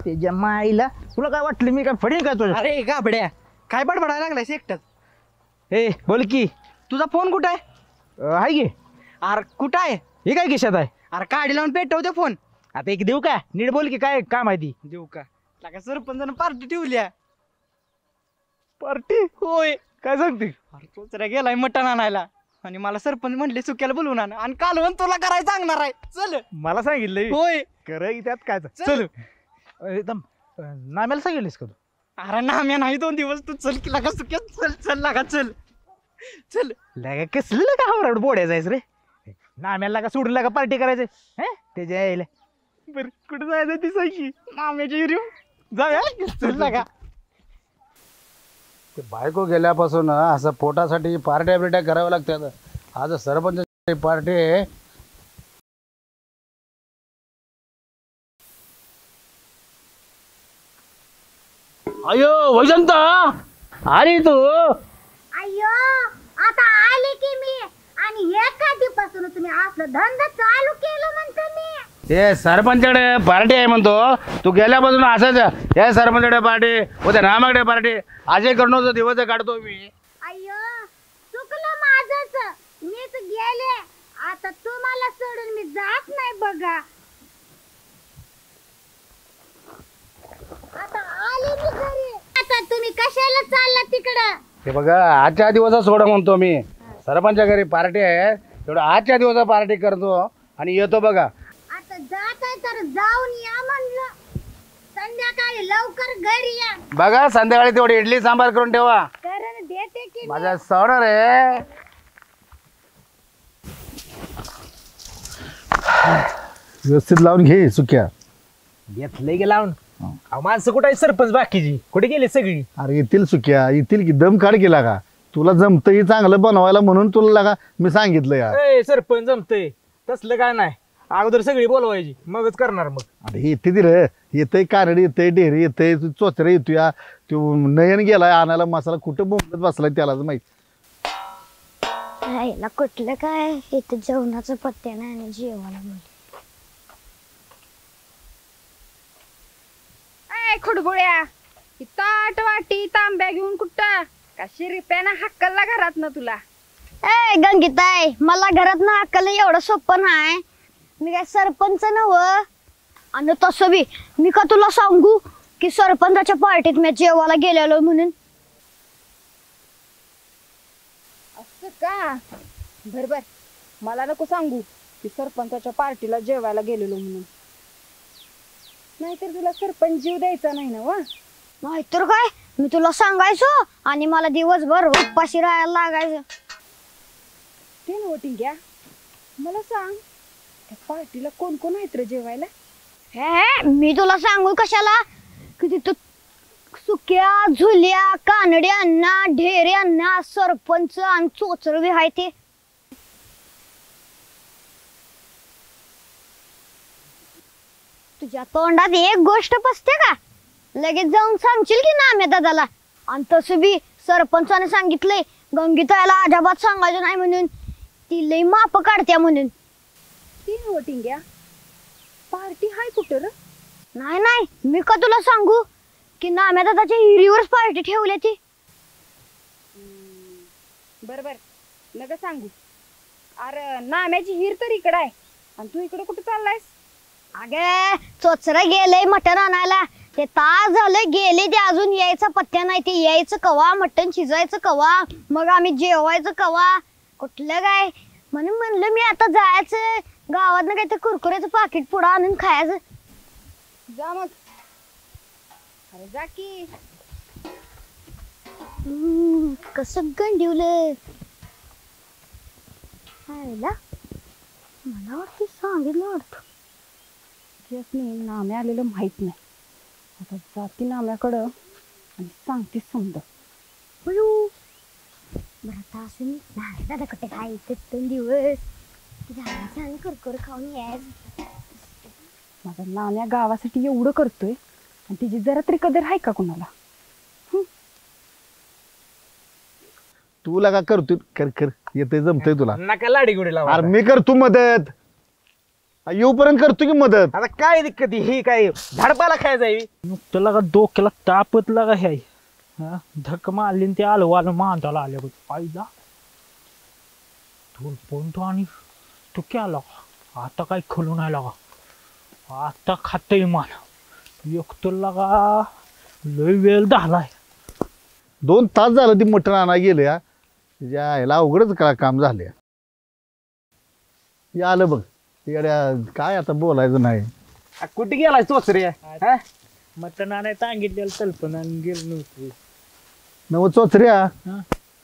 त्याच्या माईला तुला काय वाटलं मी काय फडीन काय तुझ्या? अरे गाबड्या काय बडबडायला लागलायस एकटाच? ए बोल की. तुझा फोन कुठं आहे? आहे की. अरे कुठं आहे? हे काय खिशात आहे? अरे काढी लावून पेटवते फोन. आता एक देऊ का? नीट बोल की काय काम आहे ती. देऊ का? लागा सरपंचानं पार्टी ठेवल्या. पार्टी? होय. काय सांगते? अरे चोचऱ्या गेलाय मटण आणायला आणि मला सरपंच म्हणले सुक्याला बोलवून आण आणि कालवण तुला करायला सांगणार आहे. चल. मला सांगितलंय. होय. कर त्यात काय चल. एकदम नाम्याला सांगितलीस का तू? अरे नाम्या नाही 2 दिवस तू चल की लागा सुक्या चल चल लागा चल चल. लागा कसलं का आवड बोड्या जायचं रे? नाम्याला लागा सोडून लागा पार्टी करायचं हे त्याच्या यायला. बरं कुठं जायचं ती सांगी. नाम्याच्या हिरीव जाऊया. चल लागा. ते बायको गेल्यापासून असं पोटासाठी पार्ट्या बिर्ट्या कराव्या लागतात. आज सरपंच पार्टी आहे. अयो वैजंता अरे तू अय्यो आता आले की मी आणि हे कधीपासून तुम्ही आपलं धंदा चालू केलं म्हणतो मी. ते सरपंचाकडे पार्टी आहे म्हणतो. तू गेल्यापासून असंच या सरपंचाकडे पार्टी उद्या रामाकडे पार्टी अजय करणोचा दिवस काढतो मी. अय्यो चुकलं माझंच. मीच गेले. आता तुम्हाला सोडून मी जात नाही बघा. आता आले मी घरी. आता तुम्ही कशाला चालला तिकडं? हे बघा आजच्या दिवसा सोडा म्हणतो मी. सरपंचा घरी पार्टी आहे तेवढं आजच्या दिवसा पार्टी करतो आणि येतो बघा. आता जात आहे तर जाऊन या म्हणलं. संध्याकाळी लवकर घरी या. बघा संध्याकाळी तेवढी इडली सांबार करून ठेवा. कारण देते की माझा सवणार आहे. व्यवस्थित लावून घे सुक्या. घेतलंय की लावून. माणसं कुठे आहे सरपंच बाकीची कुठे गेली सगळी? अरे येतील सुक्या येतील की दम काढ केला का? तुला जमतही चांगलं बनवायला म्हणून तुला लागा मी सांगितलं यार. ए सरपंच जमतंय तसलं काय नाही. अगोदर सगळी बोलवायची मगच करणार. मग अरे येते ती रे. येतंय कारडी येतंय डेरी येतंय चोचरे येतोया. तो नयन गेलाय आणायला मसाला कुठं बोंबलत बसलाय त्यालाच माहित. राहिला कुठलं काय इथं जेवणाचं पत्ते नाही आणि जेवायला बोल. खुडबुड्या ताट वाटी तांब्या घेऊन कुठं कशी रिप्याना हक्कलला घरात ना तुला? ए गंगीताई मला घरात ना हक्कल एवढं सोपं नाही. मी काय सरपंच नव. आणि तसं बी मी का तुला सांगू की सरपंचाच्या पार्टीत मी जेवायला गेलेलो म्हणून? असं का? बर मला नको सांगू की सरपंचाच्या पार्टीला जेवायला गेलेलो म्हणून. नाहीतर तुला सरपंच जीव द्यायचा नाही ना वा? नाहीतर काय मी तुला सांगायचो आणि मला दिवसभर उपाशी राहायला लागायचं. ते नव्हती घ्या. मला सांग त्या पार्टीला कोण कोण आहेत रे जेवायला? हे मी तुला सांगू कशाला की तिथं सुक्या झुल्या कानड्यांना ढेऱ्यांना सरपंच आणि चोचर बी आहे ते. तुझ्या तोंडात एक गोष्ट पसते का? लगेच जाऊन सांगशील की नाम्या दादाला. आणि तसं बी सरपंचाने सांगितलंय गंगीताईला अजिबात सांगायचं नाही म्हणून. ती लई माप काढत्या म्हणून. ती नव्हती घ्या. पार्टी हाय कुठं रे? नाही मी का तुला सांगू की नाम्या दादाच्या हिरीवरच पार्टी ठेवली ती. बर नका सांगू. अरे नाम्याची हिर तर इकडं आहे आणि तू इकडे कुठे चाललायस? अगे चोचरं गेलंय मटण आणायला. ते तास झालं गेले ते अजून यायचा पत्त्या नाही. ते यायचं कवा मटण शिजायचं कवा मग आम्ही जेवायचं कवा कुठलं काय म्हणून म्हणलं मी आता जायचं गावात ना काहीतरी कुरकुऱ्याचं पाकिट पुढं आणून खायचं. जा मग. अरे जा की. कसं गंडिवलं. मला वाटतं सांगितलं वाटतं. नाम्या आलेलं माहित नाही. आता जाती नाम्याकडं आणि सांगते समजा. बरं आता असं नाही दादा कुठे खायचं 2 दिवस जायचं आणि कुरकुर खाऊन यायचं. माझा नाम्या गावासाठी एवढं करतोय आणि तिची जरा तरी कदर आहे का कुणाला? तू लागा करतोय कर येते जमतंय तुला. नका लाडी गुडी लावा. अरे मी करतो मदत. येऊपर्यंत करतो की मदत. आता काय दिक्कत ही काय झाडपाला खायचं आहे नुकतं लागा डोक्याला तापत लागा हे हा धक्क मारली आणि ते आलं आलं मांडायला आल्या पाहिला तो पण आणि तू क्या लागा आता काय खलू नाही लागा आता खातय मला एकतर लागा लय वेळ झालाय. 2 तास झालं ती मटण आणायला गेलं या ह्याला अवघडच काम झालं या. हे आलं बघ येड्या काय आता बोलायचं नाही. कुठे गेलाय चोचरे हा? मटण आणाय सांगितलेलं कल्पना गेलं नव्हतं. नव चोचऱ्या हा.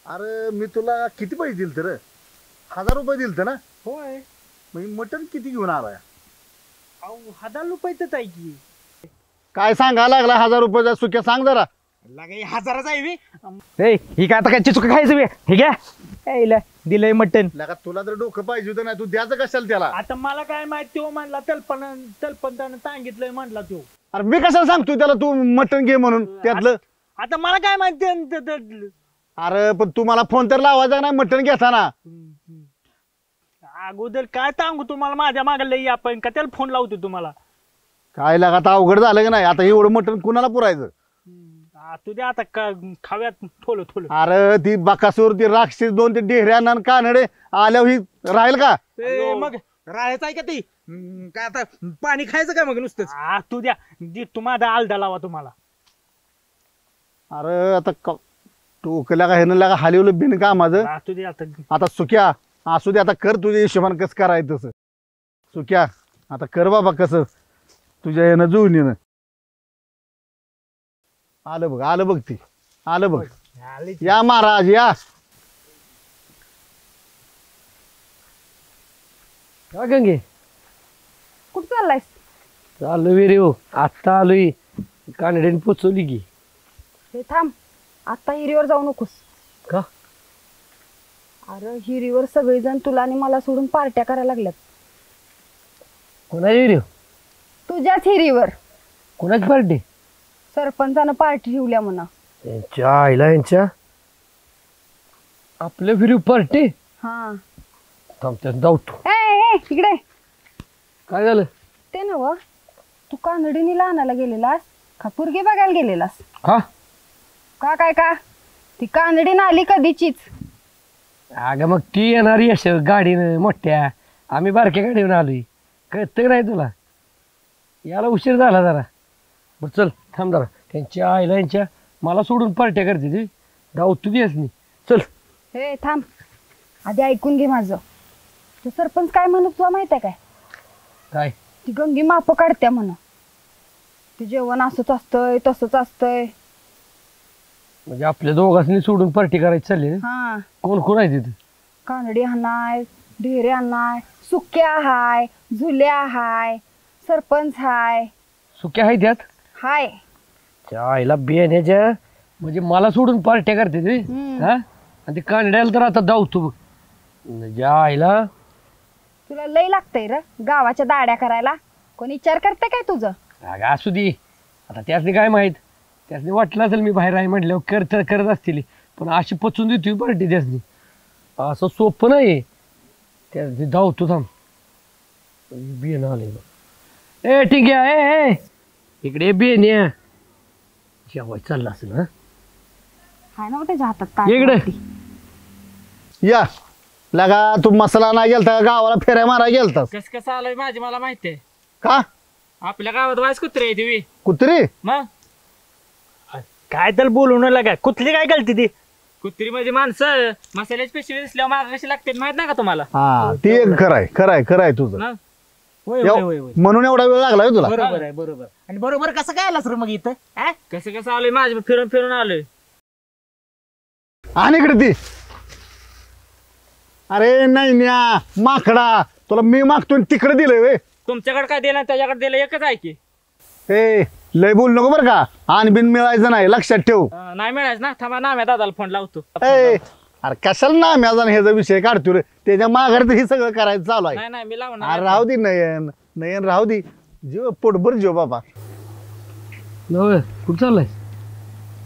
अरे मी तुला किती पैसे दिले तर 1000 रुपये दिलते ना. होय मग मटण किती घेऊन आलाय. अहो 1000 रुपयाच आहे की. काय सांगायला लागला 1000 रुपयाचा सुक्या सांग जरा. लागा 1000च आहे बे. ही काय आता काय चिचुक खायचं बे हे घ्या यायला दिलंय मटण. लगा तुला जर डोकं पाहिजे होतं नाही तू द्यायचं कशाला त्याला. आता मला काय माहित तो म्हणला तलपंतानं सांगितलंय म्हणला तो. अरे मी कशाला सांगतोय त्याला तू मटण घे म्हणून त्यातलं. आता मला काय माहिती अरे पण तू मला फोन तर लावायचा नाही मटण घेताना. अगोदर काय सांगू तुम्हाला माझ्या मागे लई आपण का त्याला फोन लावतो तुम्हाला. काय लागा आता अवघड झालं की नाही आता एवढं मटण कुणाला पुरायचं. तुझ्या आता खाव्यात थोलं थोलं. अरे ती बकासूर ती राक्षस 2 ते डेहऱ्या आणि कानडे आल्यावर ही राहील का. ए, मग राहायचं आहे का ती काय आता पाणी खायचं काय मग नुसतंच. तुझ्या तू माझा आलदा लावा तुम्हाला. अरे आता टोकल्या का ह्यानं लागा हलवलं बिन का माझं. तुझ्या आता आता सुक्या असू दे आता कर तुझ्या हिशोबाने कसं करायचं तसं. सुक्या आता कर बाबा कसं तुझ्या ह्यानं जुळून येणं. आलं बघ ती आलं बघ. या महाराज या. का गंगे कुठं चाललायस? चाललो रे हो आत्ता आलोय कानड्याने पोचवली की. हे थांब, आता हिरीवर जाऊ नकोस. का? अरे हिरीवर सगळेजण तुला आणि मला सोडून पार्ट्या करायला लागल्यात. कोणाची रे? तुझ्याच हिरीवर कोणाची पार्टी? सरपंचानं पार्टी ठेवल्या म्हणा. यांच्या आईला यांच्या आपल्या फिरी पार्टी. हा थांबत्यात जाऊतो. इकडे काय झालं? ते नव तू कानडीनीला आणायला गेलेलास का पुरगी बघायला गेलेलास? का काय ती कानडीन आली कधीचीच. अगं मग ती येणारी अश गाडीनं मोठ्या आम्ही बारक्या गाडीवर आलोय कळतं नाही तुला. याला उशीर झाला जरा. बरं चल थांब जरा त्यांच्या आईला यांच्या मला सोडून पार्ट्या करते ती राहू तू दिस नाही. चल हे थांब, आधी ऐकून घे माझं. तो सरपंच काय म्हणत तुला माहित आहे काय? काय? ती गंगी माप काढत्या म्हणा. ते जेवण असंच असतंय तसंच असतंय. म्हणजे आपल्या दोघांनी सोडून पार्टी करायची चालली ना? हा कोण कोण आहे तिथे? कानडी हाणाय, ढेरे हाणाय, सुक्या हाय, झुल्या हाय, सरपंच हाय. सुक्या आहे त्यात? हाय. त्या आईला बियाण्याच्या म्हणजे मला सोडून पार्ट्या करते ते. हा आणि ते कांड्याला तर आता धावतो बघ. ज्या आईला तुला लय लागतंय र गावाच्या दाड्या करायला. कोणी विचार करते काय तुझं? अगं असू दे आता त्यासनी काय माहित. त्यासनी वाटलं असेल मी बाहेर आहे म्हटल्यावर करत असतील पण अशी पचून देतोय पार्टी त्यासनी. असं सोपं नाही. त्यासनी धावतो थांब. बियन आले ए ठीक आहे. इकडे बियन जेवाय चालला असेल ना. हाय ना त्याच्या हातात इकडे या लगा तू मसाला नाही गेलता गावाला फेऱ्या मारा गेलतास कसं आलंय माझी मला माहिती आहे. का? आपल्या गावात वाईस कुत्रे आहे तुम्ही कुत्री? मग काय तर बोलू न लागाय. कुठली काय गलती ती? कुत्री म्हणजे माणसं मसाल्याची पेशवी दिसल्यावर माग कशी लागते माहित नाही का तुम्हाला? हा ते एक खरंय तुझं. मग होय एव- होय होय होय. म्हणून एवढा वेळ लागला होय तुला. बरोबर आहे बरोबर. आणि बरोबर कसं काय आलास रे मग इथं हा? कसं आलोय माझं फिरून आलोय. आणि इकडे ती अरे नाही न्या माकडा तुला मी मागतो तिकडे दिलंय वे. तुमच्याकडे काय दिलं त्याच्याकडे दिलं एकच आहे की. ए लय बोल नको बरं का. आण बिन मिळायचं नाही लक्षात ठेव. नाही मिळायचं ना. थांबा नाम्या दादाला फोन लावतो. ए अरे कशाला ना माझा ह्याचा विषय काढतो रे. त्याच्या माघार हे सगळं करायचं चालू आहे. नाही मी लावून अरे राहू दे नयन राहू दे. जीव पोटभर जेव बाबा. नव्हे कुठं चाललाय?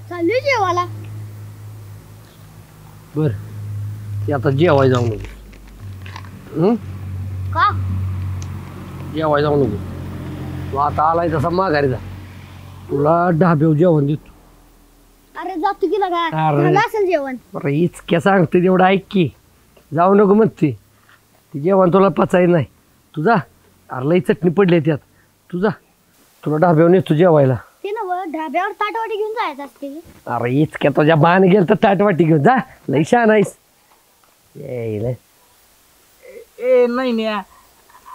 चालू जेवाला. बर ते आता जेवाय जाऊ नको. का? जेवाय जाऊ नको. तू आता आलाय तसा माघारी जा. तुला ढाब्यावर जेवण देतो. अरे जातो की लगा अरे. झालं असेल जेवण. बरं इचक्या सांगते तेवढं ऐक की. जाऊ नको म्हणते. ते जेवण तुला पचाय नाही. तुझा अरे लई चटणी पडली त्यात. तुझा तुला ढाब्यावर नेतो जेवायला. ते नव ढाब्यावर ताटवाटी घेऊन जायचं असते. अरे इचक्या तुझ्या बाण गेल तर ताटवाटी घेऊन जा. लई छान आहेस. येईल ए नाही न्या.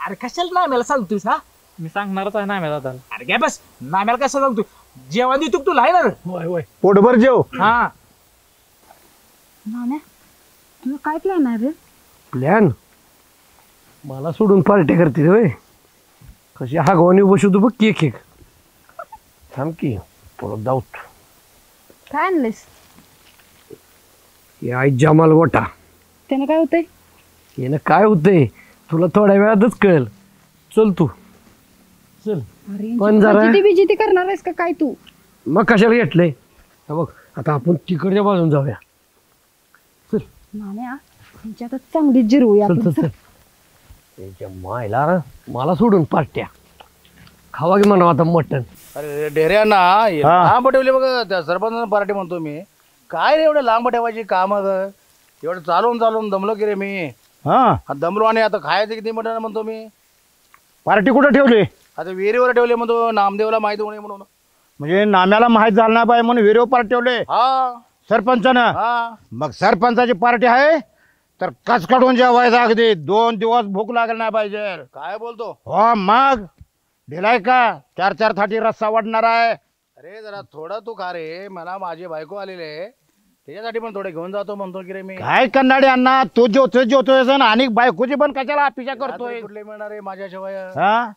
अरे कशाला नाम्याला सांगतोस हा? मी सांगणारच आहे ना मी दादा. अरे काय बस नाम्याला कशाला सांगतो? जेवण देतो तुला आहे ना रे? होय होय. पोटभर जेव. हा नाम्या तुझं काय प्लॅन आहे रे? प्लॅन मला सोडून पार्टी करते होय. कशी हागवानी बसू तू बघ केक एक. थांब की परत जाऊत. काय आणलेस? हे आई जमाल गोटा. त्यानं काय होतंय? यानं काय होतंय तुला थोड्या वेळातच कळेल. चल तू चल. अरे पण जरा- फजिती बिजिती करणार आहेस का काय तू? मग कशाला घेतलंय? हे बघ आता आपण तिकडच्या बाजून जाऊया. नाम्या त्यांच्यातच चांगली जिरवूया चल आपण. चल चल. त्याच्या मायला मला सोडून पार्ट्या खावा की म्हणा आता मटण. अरे डेऱ्यांना लांब ठेवले बघ. त्या सरपंच पार्टी म्हणतो मी. काय रे एवढं लांब ठेवायची काम एवढं चालून चालून दमलो की रे मी. हा दमलो आणि आता खायचं किती मटण म्हणतो मी. पार्टी कुठं ठेवली? आता विहिरीवर ठेवले म्हणतो नामदेवला माहिती होणे म्हणून. म्हणजे नाम्याला माहीत झालं नाही पाहिजे म्हणून विहिरीवर पार्टी ठेवले हा सरपंचानं. हा मग सरपंचाची पार्टी आहे तर कच काढून जेवायचं अगदी 2 दिवस भूक लागली नाही पाहिजे. काय बोलतो? हो मग दिलाय का 4-4 थाटी रस्सा वाढणार आहे. अरे जरा थोडं तू खा रे. मला माझी बायको आलेले त्याच्यासाठी पण थोडे घेऊन जातो म्हणतो की रे मी. काय कन्नाडी अण्णा तू जेवतोय आणि बायकोची पण कशाला अपेक्षा करतोय? कुठले मिळणार आहे माझ्याशिवाय? हा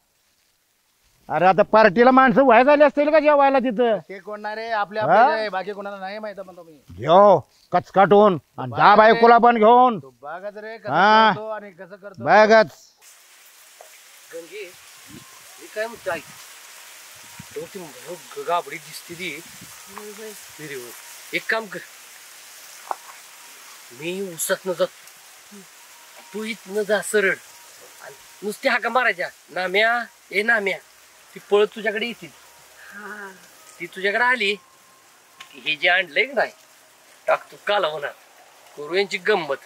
अरे आता पार्टीला माणसं व्हाय झाली असतील का जेवायला तिथं? ते कोण नाही रे आपल्या बाकी कोणाला नाही माहित म्हणतो मी. घेऊ कच काटून आणि जा बायकोला पण घेऊन. तू बघत रे हा. कसं करतो आणि कसं करतो. बघच गंगे मी काय म्हणतो ऐक. गाबडी दिसते ती विहिरीवर. एक काम कर मी उसत न जात. तू इथनं जा सरळ आणि नुसती हाका मारायच्या. नाम्या ए नाम्या. ती पळत तुझ्याकडे येतील. ती तुझ्याकडे आली की हे जे आणलंय की नाही टाकतो कालवणार. करू यांची गंमत.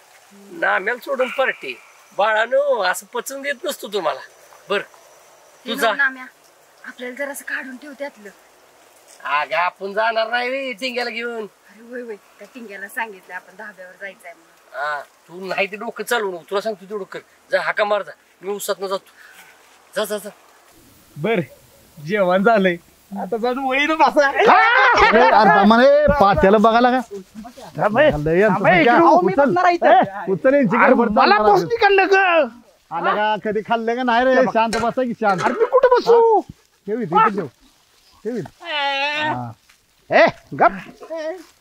नाम्याला सोडून पार्टी. बाळानो असं पचून देत नसतो तुम्हाला. बर तुझा नाम्या आपल्याला जर असं काढून ठेव त्यातलं. अगं आपण जाणार नाही रे टिंग्याला घेऊन. अरे होय होय त्या टिंग्याला सांगितलं आपण धाब्यावर जायचंय म्हणून. हा तू नाही ते डोकं चालू नको. तुला सांगतो तेवढं कर. जा हाका मार जा. मी उसात न जातो. जा जा जा. बर जेवण झालंय आता जाऊन वळीन बसा. पात्याला बघायला का उचल यांची गडबड मला चालणार पोचती काढलं ग. आलं का कधी खाल्लं का नाही रे? शांत बसा की शांत. अरे मी कुठं बसू? ठेवी ठेव ठेवी. ए गप.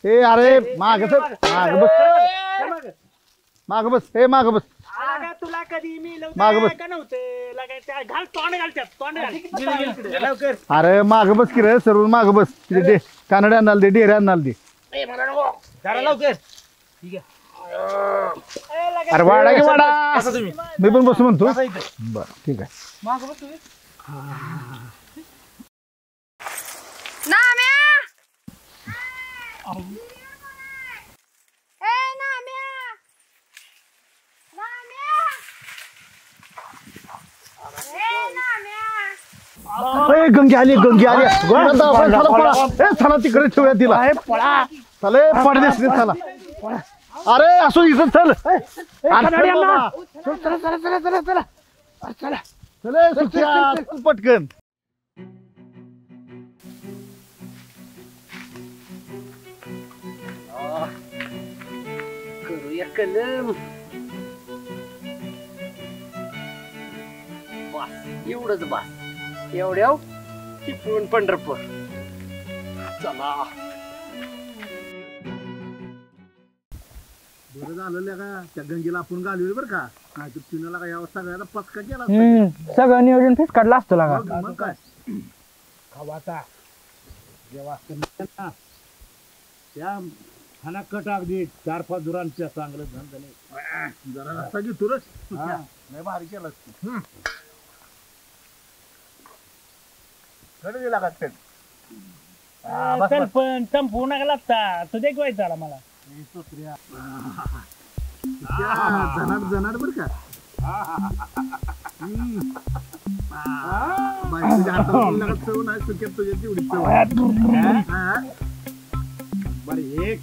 ए अरे माग माग बस माग बस. ए माग बस तुला कधी मी माग बस. का नव्हते घाल तोंड घालतात तोंड घाल लवकर अरे माग बस की रे सरळ माग बस. दे कानड्या आणाल दे डेऱ्या आणाल दे. जरा लवकर. अरे वाडा की वाडा. बसा तुम्ही. मी पण बसू म्हणतो. बसा इथं. बर ठीक आहे. मागं बस तुम्ही. नाम्या ए नाम्या नाम्या ए नाम्या. ए गंगी आली गंगी आली. चला तिकडे ठेवूया तिला. चला पडदेस चला. अरे असो इथं चल. चला पटकन. करूया कलम. बस एवढंच बस. एवढ्या चिपळूण पंढरपूर. चला बरं झालं का त्या गंगेला आपण घालवलं बरं का. नाही तर तिनं का या सगळ्याला पचका केला. सगळं नियोजन फेस काढला असतो लागा. मग काय खावाचा जेव्हा त्या खाना कट अगदी 4-5 दुरांच्या चांगलं झालं. जरा रस्ता घेतो रे. नाही भारी केलं. चल पण संपवू नका लागता तू देख व्हायचा आला मला जनाड जनाड बर का तुझ्या हाताला चव नाही सुक्यात तुझ्या तेवढी चव बरं एक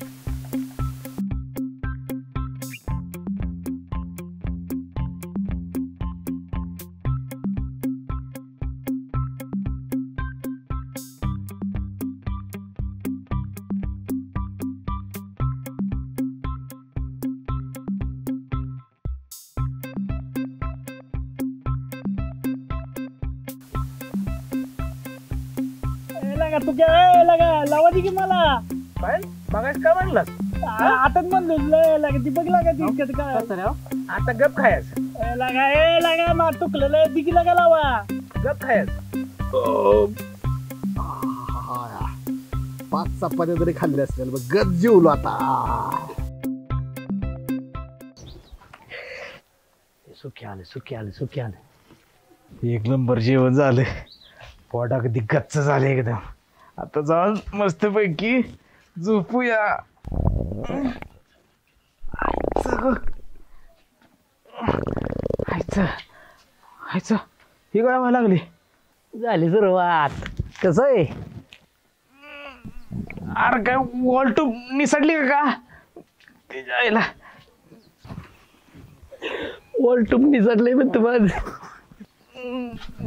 तू काय लावा दे की मला बघायच का म्हणलं आताच म्हणलो ती बघ लागा ती कसं काय आता गप खायच लागा मा तुकलेलं दिकी लागा लावा गप खायच 5 चपात्या तरी खाल्ल्या असतील बघ गप जेवलो आता सुखी आले एक नंबर जेवण झालं पोट अगदी गच्च झालं एकदम आता जाऊन मस्त पैकी झोपूया हायचं ही काय व्हायला लागली झाली सुरुवात कसं आहे अरे काय वॉल टू निसटली का ते जायला वॉलटूप निसटलंय पण तुम्हाला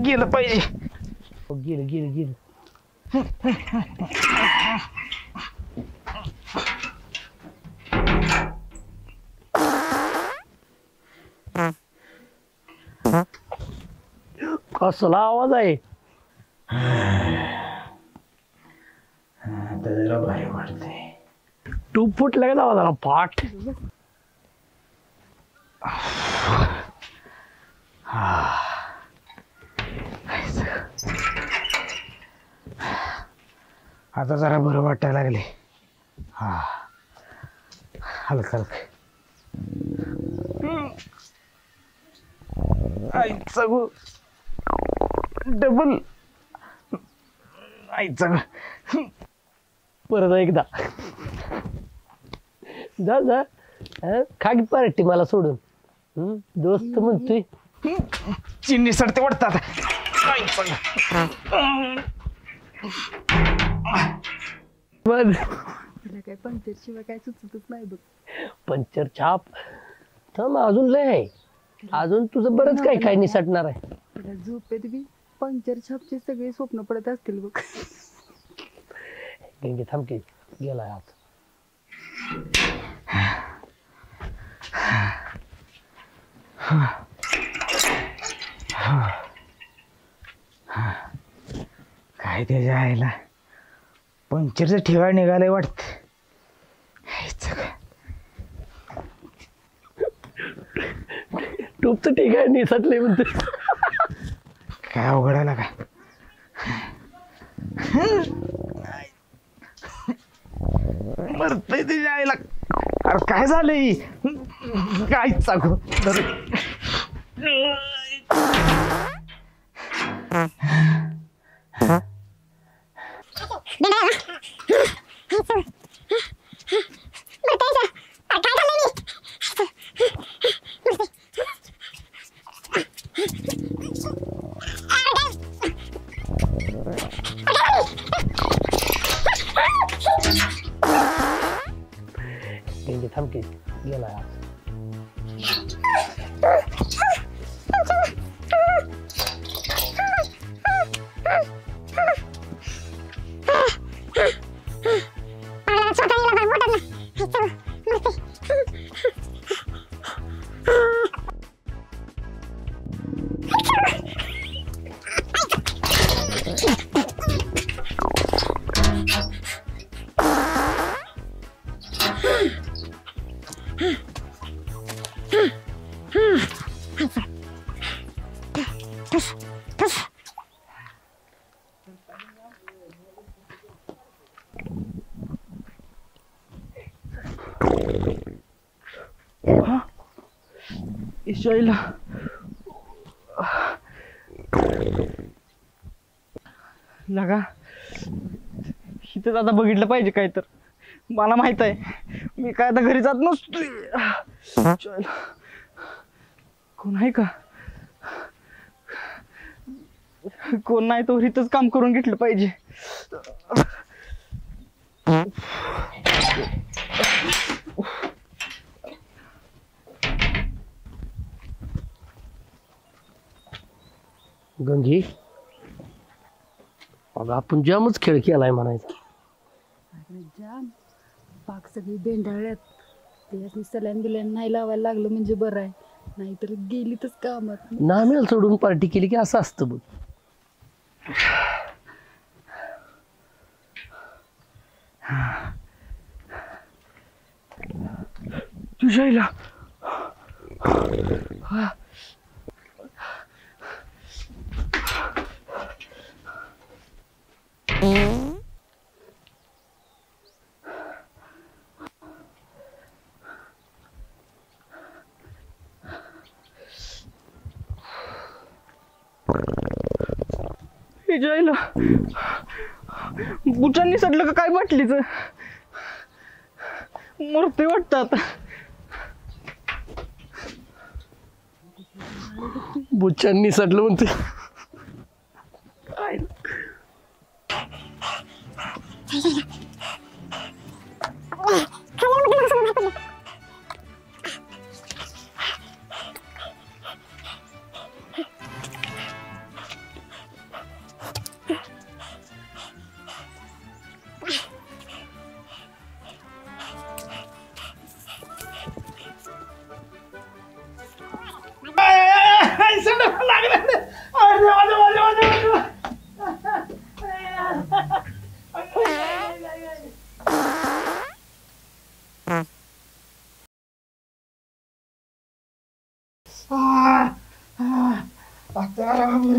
गेलं पाहिजे गेलं कसला आवाज आहे त्याला भारी वाटते टूप फुटला का आवाज आला पाठ आता जरा बरं वाटायला लागले हा हलक आईचा गो डबल आईचा गो परत एकदा जा खाकी पार्टी मला सोडून दोस्त म्हणतोय चिन्नी सडते वाटतात आईचा काय पंक्चर शिवाय काय सुचतच नाही बघ पंचर छाप थांब अजून लय आहे अजून तुझं बरंच काय काय निसटणार आहे तुला झोपेत बी पंक्चर छापचे सगळे स्वप्न पडत असतील बघ गेंगे थांब की गेला हात काय त्याच्या आईला पंक्चरचं ठेवा निघालंय वाटत टूप तर ठीक आहे निसटले म्हणते काय अवघडायला का मरतय त्याच्या आईला अरे काय झालंय काय चाकू गेंगे थांब की गेला हात लगा इथं आता बघितलं पाहिजे काय तर. मला माहित आहे मी काय आता घरी जात नसतोय. चल. कोण आहे का? कोण नाही तो इथंच काम करून घेतलं पाहिजे. गंगी अगं आपण जामच खेळ केलाय म्हणायचं. जाम पाक सगळी बेंडाळ्यात ते सल्यान बिल्यान नाही लावायला लागलं म्हणजे बरं आहे, नाहीतर गेलीतच कामात. नाम्याला सोडून पार्टी केली की असं असतं बघ. तुझ्या आईला जायला बुटांनी सडलं का काय बाटलीच मरते वाटतं आता. बुच्चांनी सडलं म्हणते.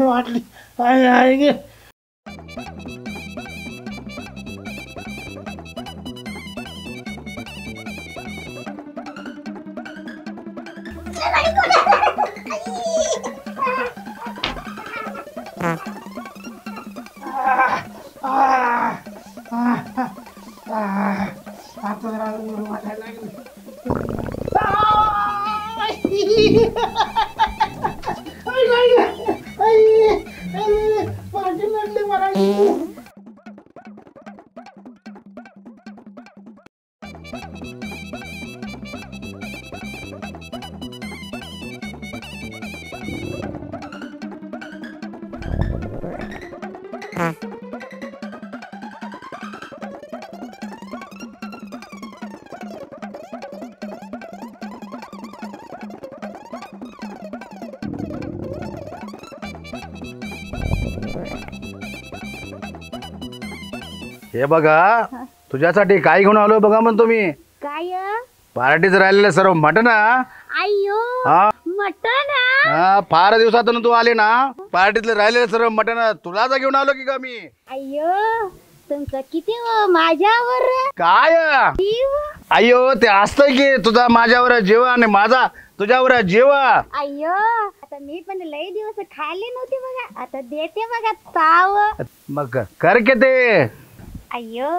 वाटली आहे आहे गे. हे बघा तुझ्यासाठी काय घेऊन आलोय बघा म्हणतो मी. काय पार्टीच राहिलेलं सर्व मटण. अय्यो हा मटण हा फार दिवसातून तू आले ना, पार्टीतलं राहिलेलं सर्व मटण तुलाच घेऊन आलो की का मी. अय्यो तुमचं किती माझ्यावर काय अय्यो ते असतंय की तुझा माझ्यावर जेवा आणि माझा तुझ्यावर जेवा. अय्यो आता मी पण लई दिवस खाल्ली नव्हती बघा, आता देते बघा ताव. मग कर के ते. अय्यो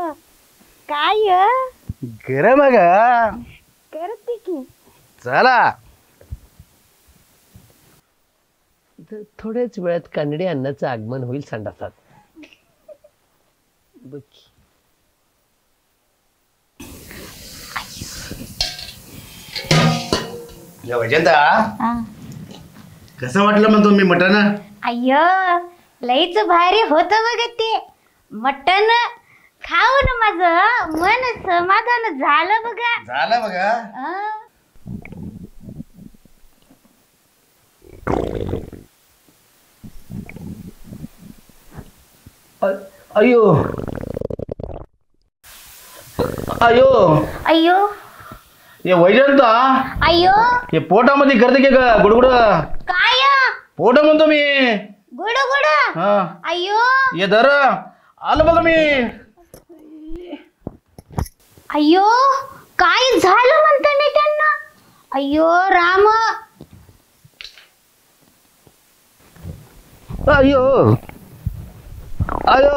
काय गर बघा करते की. चला थोड्याच वेळात कानडी अन्नाचं आगमन होईल संडासात. बघ वैजंता कसं वाटलं म्हणतो मी मटण. अय्यो लईच भारी होत बघ ते मटण. खाऊन माझं मन समाधान झालं बघा. झालं बघा. अयो अयो अय्यो हे वैजंता अय्यो हे पोटामध्ये करते की का गुडगुड. काय पोट म्हणतो मी. गुड गुड हा अय्यो ये धर आलं बघा मी. अय्यो काय झालं म्हणता मी त्यांना. अय्यो राम अयो अयो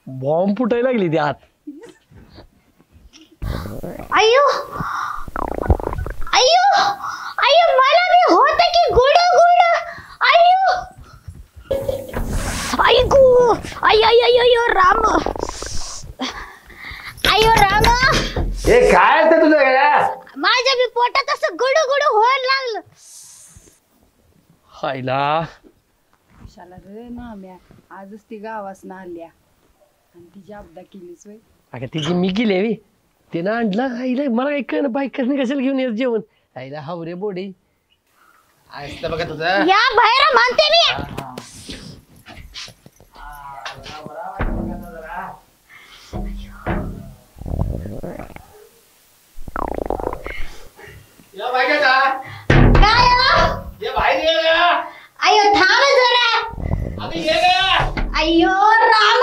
बॉम्ब फुटायला लागली ती आत. अयो अयो अयो मला बी होत की गुड गुड. अयो ऐकू अय अय अय अय राम अयो राम. हे काय असतं तुझं काय? माझ्या बी पोटात असं गुड गुड व्हायला लागलं. हायला कशाला रे नाम्या आजच ती गावास आल्या आणि तिची आपदा केलीच वय. अगं तिची मी केली हवी तिनं आणलं आईला मला काय कळलं बायकाच नाही कशाला घेऊन येत जेवण आईला हावरे बोडी असतं बघा तुझं. या बाहेर म्हणते मी. या बाई का? काय हो? ये बाहेर ये गं. अयो थांब जरा. अगं ये गं. अयो राम.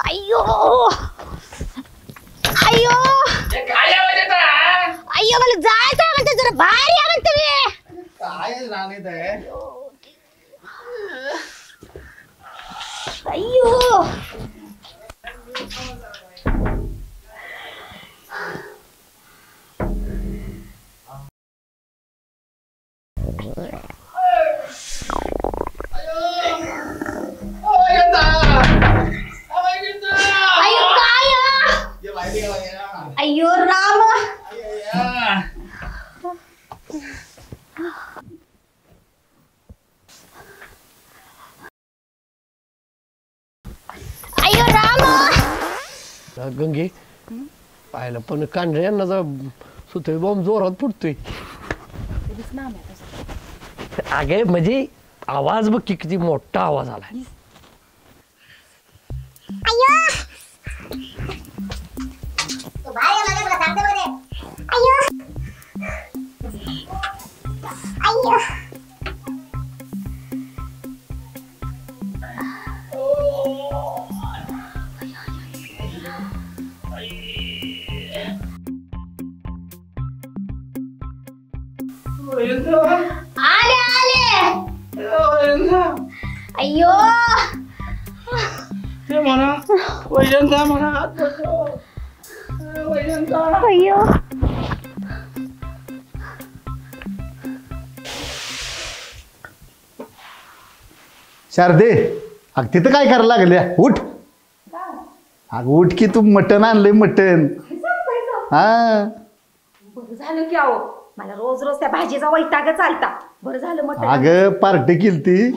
अयो अयो हे काय आवाज येत आहे? अयो मला जायचं म्हणते जरा बाहेर या म्हणते मी. काय राणीत आहे? अयो अयो काय ये बाहेर ये गं. अयो राम. अयो राम. गंगे पाहिलं पण कांढरे यांना सुतळी बॉम्ब जोरात फुटतोय. तरीच नाम्या तसं. अगे म्हणजे आवाज बघ किती मोठा आवाज आला. अयो तो बाहेर मला मला सांगते बरे. अयो अयो आले आले. अयो ते म्हणा वैजंता म्हणा वैजंता. अयो शारदे अग तिथं काय करायला लागल्या उठ. अग उठ की तू मटण आणलंय मटण. हा बरं झालं की अहो मला रोज रोज त्या भाजीचा वैताग चालता. बरं झालं मटण. अगं पार्टी केलती.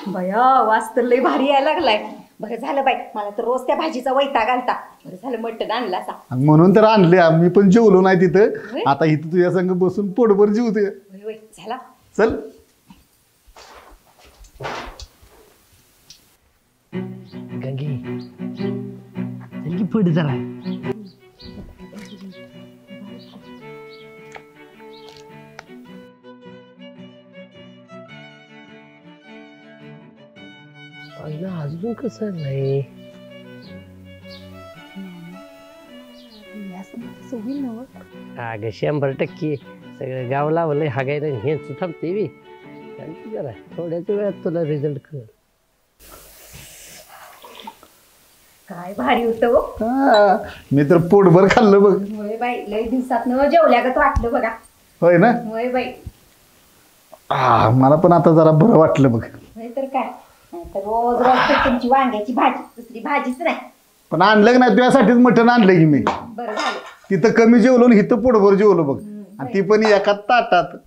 बया वास तर लय भारी यायला लागलाय. बरं झालं बाई मला तर रोज त्या भाजीचा वैताग आलता. बरं झालं मटण आणला असा. म्हणून तर आणले आम्ही पण जेवलो नाही होय? तिथं. आता इथं तुझ्या संग बसून पोटभर जेवते. होय होय झाला. चल गंगे चल की पुढे जरा. आईला अजून कसं नाही. अगं 100% सगळं गाव लावलंय हागायला हे थांबते बी जरा थोड्याच वेळात तुला रिझल्ट कळ. काय भारी होतं. हा, मी तर पोटभर खाल्लं बघ. होय बाई लय दिवसात न जेवल्यागत वाटलं बघा. होय ना. होय बाई. मला पण आता जरा बरं वाटलं बघ. नाही तर काय नाहीतर रोज रोज तर तुमची वांग्याची भाजी दुसरी भाजीच नाही. पण आणलं नाही तुझ्यासाठीच मटण आणलं की मी. बरं झालं. तिथं कमी जेवलो आणि इथं पोटभर जेवलो बघ. आणि ती पण एका ताटात.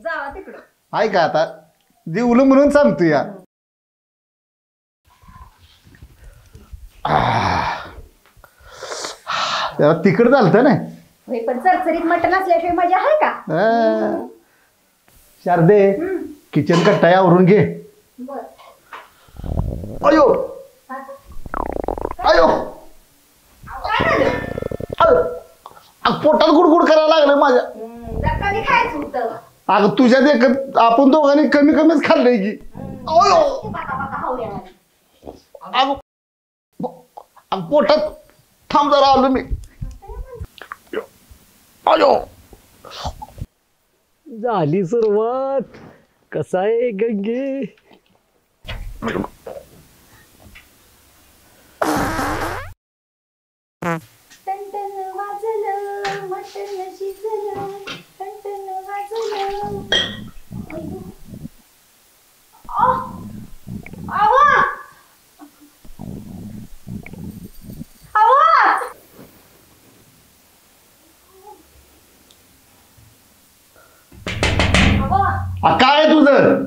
जावा तिकडं. आहे का आता जेवलो म्हणून सांगतो या. जरा तिकड चालतं ना. होय पण चरचरीत मटण असल्याशिवाय मजा आहे का. शारदे किचन कट्टा आवरून घे. अयो अयो पोटात माझ्या कधी खायचं होतं अगं तुझ्यात एक आपण दोघांनी कमी कमीच खाल्लंय की अयो अगं अगं, पोटात थांब जरा आलो मी अयो झाली सुरुवात. कसा आहे गंगे? टन वाजलं मटण शिजलं टन वाजलं आवा आवा काय आहे तुझं?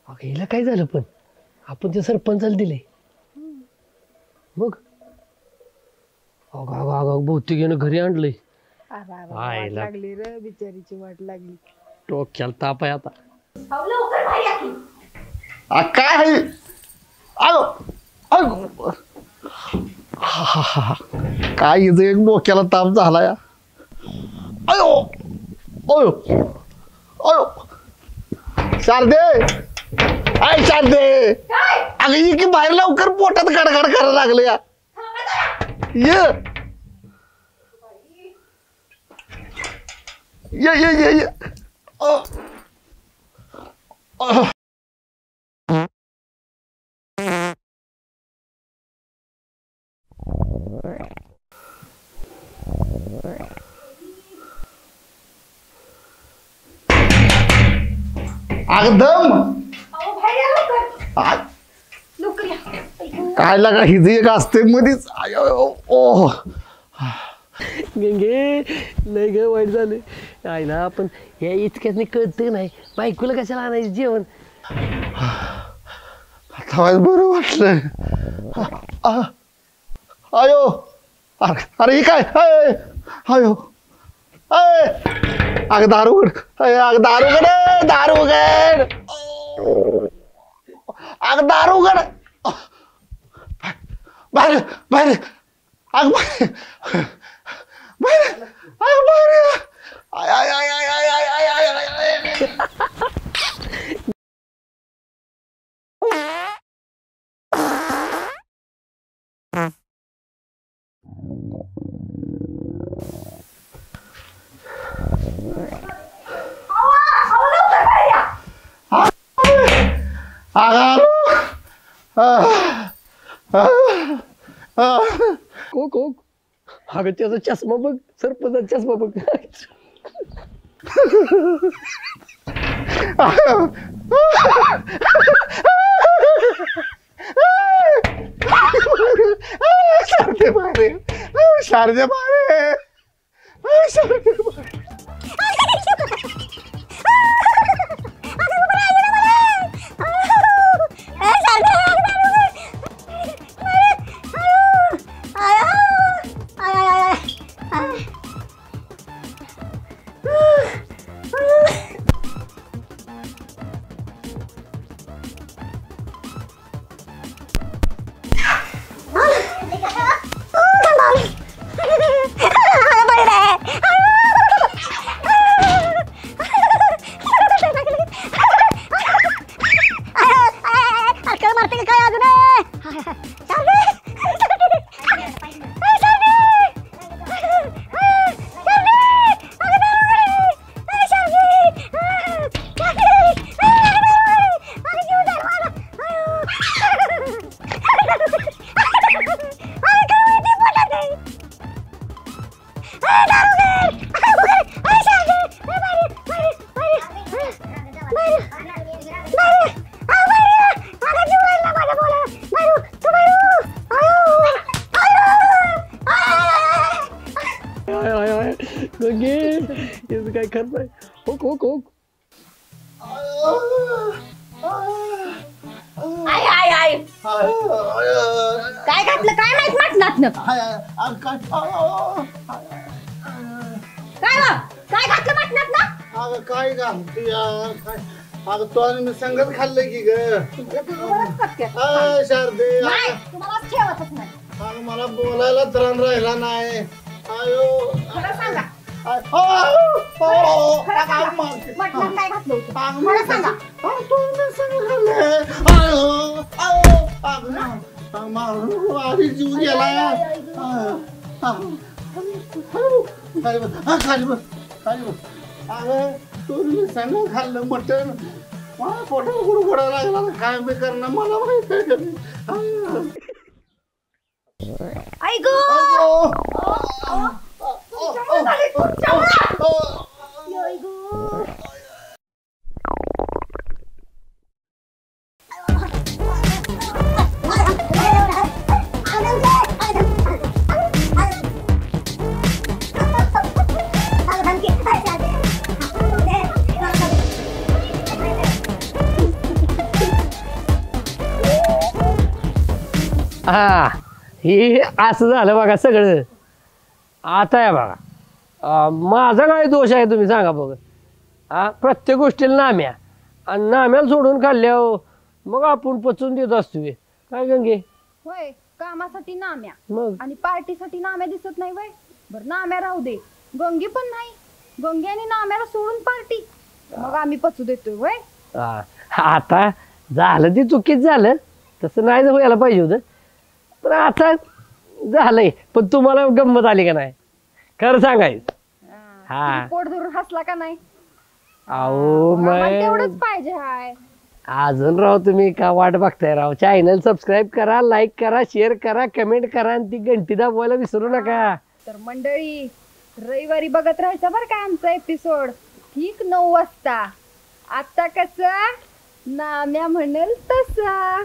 अगं हिला काय झालं पण? आपण ते सरपंचाला दिले मग अगं अगं अगं बहुतेक यानं घरी आणलंय. वाट लागली रे बिचारीची वाट लागली. डोक्याला ताप आहे आता. लवकर बाहेर या की. काय आहे अगो अगो काय हिचं एक डोक्याला ताप झाला या अयो अयो अयो शारदे आय शारदे अगं ये की बाहेर लवकर पोटात गडगड करायला लागलं या ये अगदम काय लागा हिजी एक असते मध्येच ओ गंगे लय ग वाईट झाले आईला. आपण या इतक्यात कळत नाही बायकोला कशाला आणायचं जेवण. आता बरं वाटलं अयो अरे हे काय अयो अग दारू उघड अग दारू उघड दारू उघड अग दारू उघड बाहेर बाहेर अग बाहेर अग बाहेर आय आय आय आय आय आय आय आय आय कोक अगं त्याचा चष्मा बघ सरपंचा चष्मा बघ. शारदे बाहेर शारदे बाहेर शारदे बाहेर काय करताय? होक होक होक काय घातलं काय माहित म्हटलं काय घातलं म्हटलं ना. अगं काय घालतो यार काय अगं तो आणि मी संगत खाल्लंय की ग शारदे तुम्हाला ठेवतच नाही. अगं मला बोलायला त्राण राहिला नाही खरं सांगा मटणात काय घातलं होतं खरं सांगा आधी जीव गेला सांग खाल्लं मटण मला पोटात गुडगुडा लागला काय मी करणार मला माहित आहे आई गो हा हे असं झालं बघा सगळं. आता आहे बघा माझा काय दोष आहे तुम्ही सांगा बघ. प्रत्येक गोष्टीला नाम्या आणि नाम्याला सोडून खाल्ल्यावर मग आपण पचून देत असतो काय गंगे. होय कामासाठी नाम्या मग आणि पार्टीसाठी नाम्या दिसत नाही वय. बर नाम्या राहू दे गंगी पण नाही. गंगी आणि नाम्याला सोडून पार्टी मग आम्ही पचू देतोय वय. आता झालं ते चुकीच झालं तसं नाही व्हायला पाहिजे होतं पण आता झालंय. पण तुम्हाला गंमत आली का नाही खरं सांगायचं. तुम्ही पोट धरून हसला का नाही. अहो आम्हाला मग तेवढंच पाहिजे हाय. अजून राव तुम्ही का वाट बघताय राव. चॅनल सबस्क्राईब करा लाईक करा शेअर करा कमेंट करा आणि ती घंटी दाबवायला विसरू नका. तर मंडळी रविवारी बघत राहायचं बरं का आमचा एपिसोड ठीक 9 वाजता. आता कसं नाम्या म्हणेल तसा.